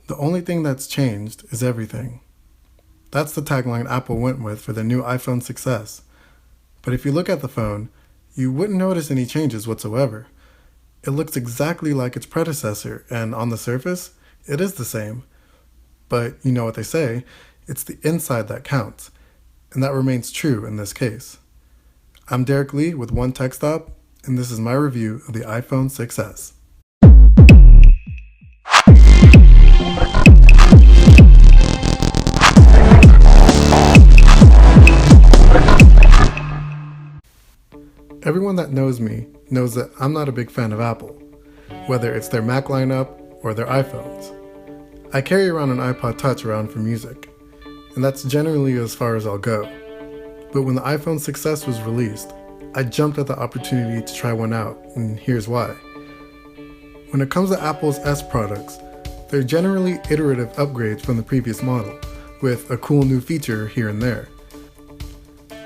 The only thing that's changed is everything. That's the tagline Apple went with for their new iPhone 6s. But if you look at the phone, you wouldn't notice any changes whatsoever. It looks exactly like its predecessor, and on the surface, it is the same. But you know what they say, it's the inside that counts, and that remains true in this case. I'm Derek Lee with One Tech Stop, and this is my review of the iPhone 6s. Everyone that knows me knows that I'm not a big fan of Apple, whether it's their Mac lineup or their iPhones. I carry around an iPod Touch around for music, and that's generally as far as I'll go. But when the iPhone 6s was released, I jumped at the opportunity to try one out, and here's why. When it comes to Apple's S products, they're generally iterative upgrades from the previous model, with a cool new feature here and there.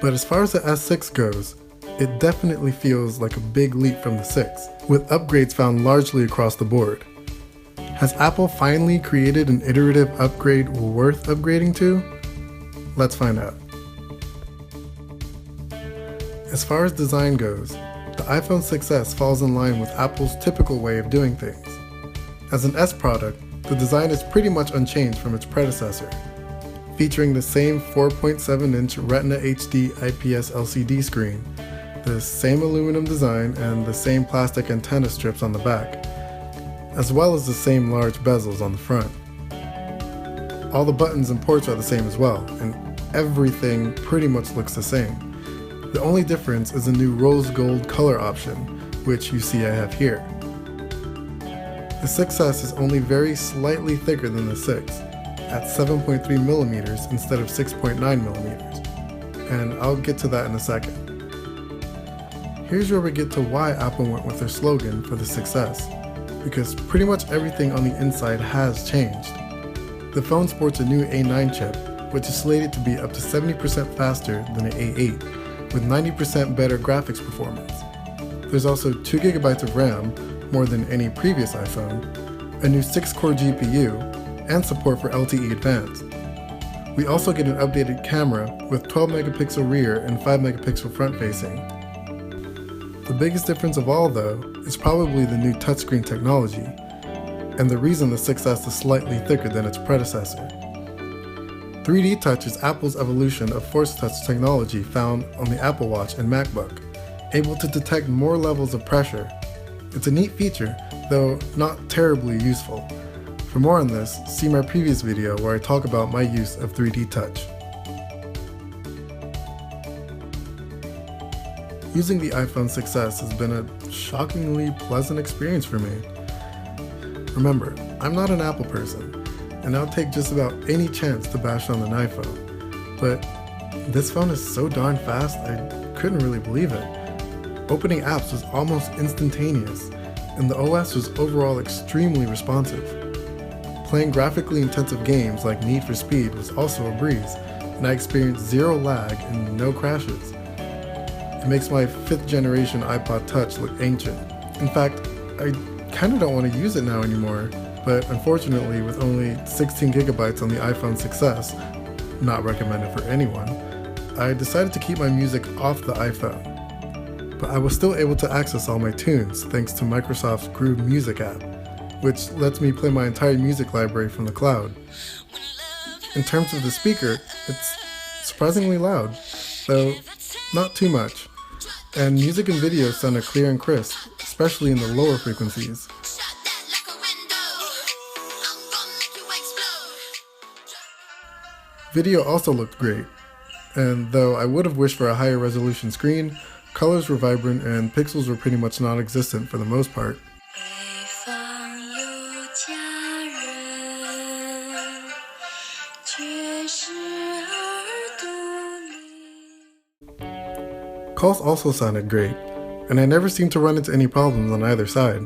But as far as the S6 goes, it definitely feels like a big leap from the 6, with upgrades found largely across the board. Has Apple finally created an iterative upgrade worth upgrading to? Let's find out. As far as design goes, the iPhone 6s falls in line with Apple's typical way of doing things. As an S product, the design is pretty much unchanged from its predecessor, featuring the same 4.7-inch Retina HD IPS LCD screen, the same aluminum design and the same plastic antenna strips on the back, as well as the same large bezels on the front. All the buttons and ports are the same as well, and everything pretty much looks the same. The only difference is a new rose gold color option, which you see I have here. The 6s is only very slightly thicker than the 6, at 7.3mm instead of 6.9mm, and I'll get to that in a second. Here's where we get to why Apple went with their slogan for the 6s, because pretty much everything on the inside has changed. The phone sports a new A9 chip, which is slated to be up to 70% faster than an A8, with 90% better graphics performance. There's also 2GB of RAM, more than any previous iPhone, a new 6-core GPU, and support for LTE Advanced. We also get an updated camera with 12MP rear and 5MP front facing. The biggest difference of all, though, is probably the new touchscreen technology, and the reason the 6s is slightly thicker than its predecessor. 3D Touch is Apple's evolution of Force Touch technology found on the Apple Watch and MacBook, able to detect more levels of pressure. It's a neat feature, though not terribly useful. For more on this, see my previous video where I talk about my use of 3D Touch. Using the iPhone 6s has been a shockingly pleasant experience for me. Remember, I'm not an Apple person, and I'll take just about any chance to bash on an iPhone. But this phone is so darn fast, I couldn't really believe it. Opening apps was almost instantaneous, and the OS was overall extremely responsive. Playing graphically intensive games like Need for Speed was also a breeze, and I experienced zero lag and no crashes. It makes my 5th generation iPod Touch look ancient. In fact, I kinda don't want to use it now anymore, but unfortunately with only 16GB on the iPhone 6s, not recommended for anyone, I decided to keep my music off the iPhone. But I was still able to access all my tunes thanks to Microsoft's Groove Music app, which lets me play my entire music library from the cloud. In terms of the speaker, it's surprisingly loud, though not too much. And music and video sounded clear and crisp, especially in the lower frequencies. Video also looked great, and though I would have wished for a higher resolution screen, colors were vibrant and pixels were pretty much non-existent for the most part. Calls also sounded great, and I never seemed to run into any problems on either side.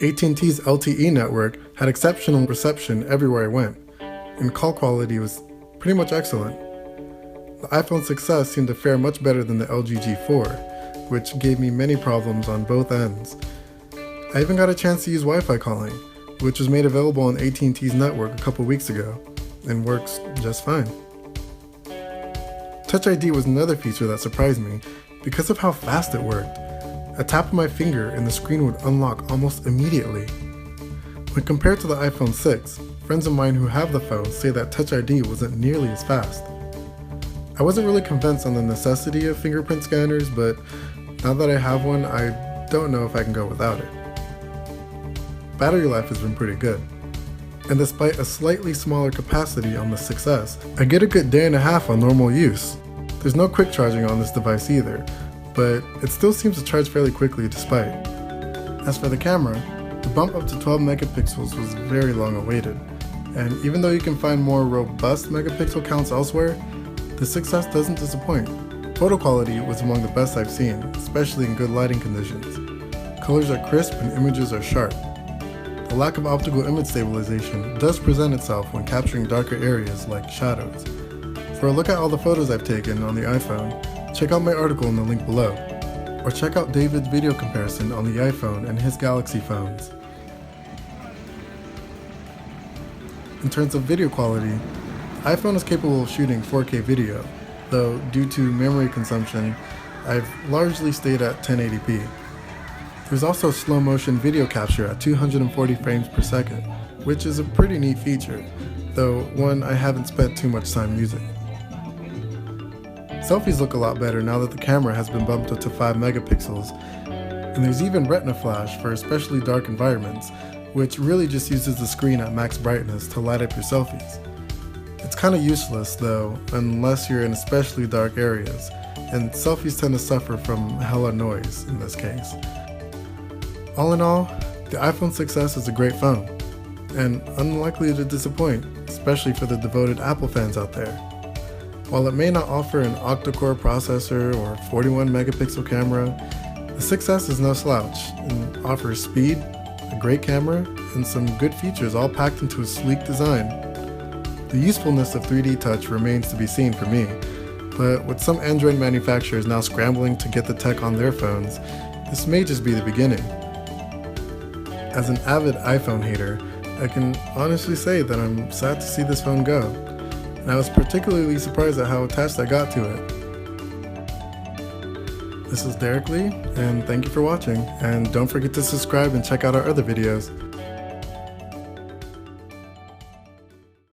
AT&T's LTE network had exceptional reception everywhere I went, and call quality was pretty much excellent. The iPhone 6s seemed to fare much better than the LG G4, which gave me many problems on both ends. I even got a chance to use Wi-Fi calling, which was made available on AT&T's network a couple weeks ago, and works just fine. Touch ID was another feature that surprised me because of how fast it worked. A tap of my finger and the screen would unlock almost immediately. When compared to the iPhone 6, friends of mine who have the phone say that Touch ID wasn't nearly as fast. I wasn't really convinced on the necessity of fingerprint scanners, but now that I have one, I don't know if I can go without it. Battery life has been pretty good. And despite a slightly smaller capacity on the 6S, I get a good day and a half on normal use. There's no quick charging on this device either, but it still seems to charge fairly quickly despite. As for the camera, the bump up to 12 megapixels was very long awaited, and even though you can find more robust megapixel counts elsewhere, the 6S doesn't disappoint. Photo quality was among the best I've seen, especially in good lighting conditions. Colors are crisp and images are sharp. The lack of optical image stabilization does present itself when capturing darker areas like shadows. For a look at all the photos I've taken on the iPhone, check out my article in the link below, or check out David's video comparison on the iPhone and his Galaxy phones. In terms of video quality, the iPhone is capable of shooting 4K video, though due to memory consumption, I've largely stayed at 1080p. There's also slow motion video capture at 240 frames per second, which is a pretty neat feature, though one I haven't spent too much time using. Selfies look a lot better now that the camera has been bumped up to 5 megapixels, and there's even Retina flash for especially dark environments, which really just uses the screen at max brightness to light up your selfies. It's kinda useless though, unless you're in especially dark areas, and selfies tend to suffer from hella noise in this case. All in all, the iPhone 6S is a great phone, and unlikely to disappoint, especially for the devoted Apple fans out there. While it may not offer an octa-core processor or 41 megapixel camera, the 6S is no slouch and offers speed, a great camera, and some good features all packed into a sleek design. The usefulness of 3D Touch remains to be seen for me, but with some Android manufacturers now scrambling to get the tech on their phones, this may just be the beginning. As an avid iPhone hater, I can honestly say that I'm sad to see this phone go, and I was particularly surprised at how attached I got to it. This is Derek Lee, and thank you for watching, and don't forget to subscribe and check out our other videos.